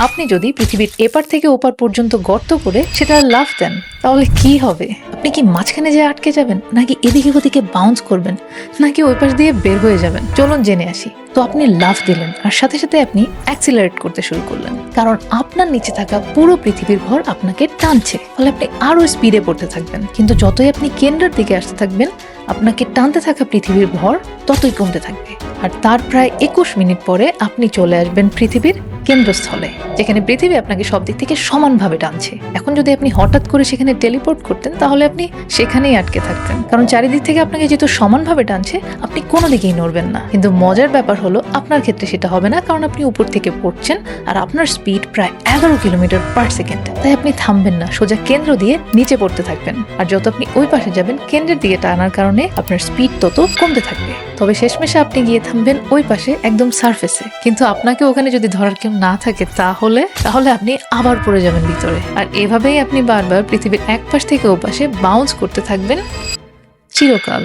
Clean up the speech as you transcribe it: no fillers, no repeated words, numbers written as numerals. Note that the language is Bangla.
আপনি যদি পৃথিবীর এপার থেকে ওপার পর্যন্ত গর্ত করে সেটা লাফ দেন, তাহলে কি হবে? আপনি কি মাঝখানে যেয়ে আটকে যাবেন, নাকি এদিকে ওদিকে বাউন্স করবেন, নাকি ওই পাশ দিয়ে বের হয়ে যাবেন? চলুন জেনে আসি। তো আপনি লাফ দিলেন আর সাথে সাথে আপনি অ্যাক্সিলারেট করতে শুরু করলেন, কারণ আপনার নিচে থাকা পুরো পৃথিবীর ভর আপনাকে টানছে। ফলে আপনি আরো স্পিডে পড়তে থাকবেন, কিন্তু যতই আপনি কেন্দ্রের দিকে আসতে থাকবেন, আপনাকে টানতে থাকা পৃথিবীর ভর ততই কমতে থাকবে। আর তার প্রায় 21 মিনিট পরে আপনি চলে আসবেন পৃথিবীর কেন্দ্রস্থলে, যেখানে পৃথিবী আপনাকে সব দিক থেকে সমানভাবে টানছে। এখন যদি আপনি হঠাৎ করে সেখানে টেলিপোর্ট করতেন, তাহলে আপনি সেখানেই আটকে থাকতেন, কারণ চারিদিক থেকে আপনাকে যেহেতু সমানভাবে টানছে, আপনি কোনো দিকেই নড়বেন না। কিন্তু মজার ব্যাপার হলো, আপনার ক্ষেত্রে সেটা হবে না, কারণ আপনি উপর থেকে পড়ছেন আর আপনার স্পিড প্রায় 11 কিলোমিটার পার সেকেন্ড। তাই আপনি থামবেন না, সোজা কেন্দ্র দিয়ে নিচে পড়তে থাকবেন। আর যত আপনি ওই পাশে যাবেন, কেন্দ্রের দিকে টানার কারণে আপনার স্পিড তত কমতে থাকবে। তবে শেষমেশে আপনি গিয়ে থামবেন ওই পাশে, একদম সারফেসে। কিন্তু আপনাকে ওখানে যদি ধরার কেউ না থাকে, তাহলে আপনি আবার পড়ে যাবেন ভিতরে। আর এভাবেই আপনি বারবার পৃথিবীর এক পাশ থেকে ও পাশে বাউন্স করতে থাকবেন চিরকাল।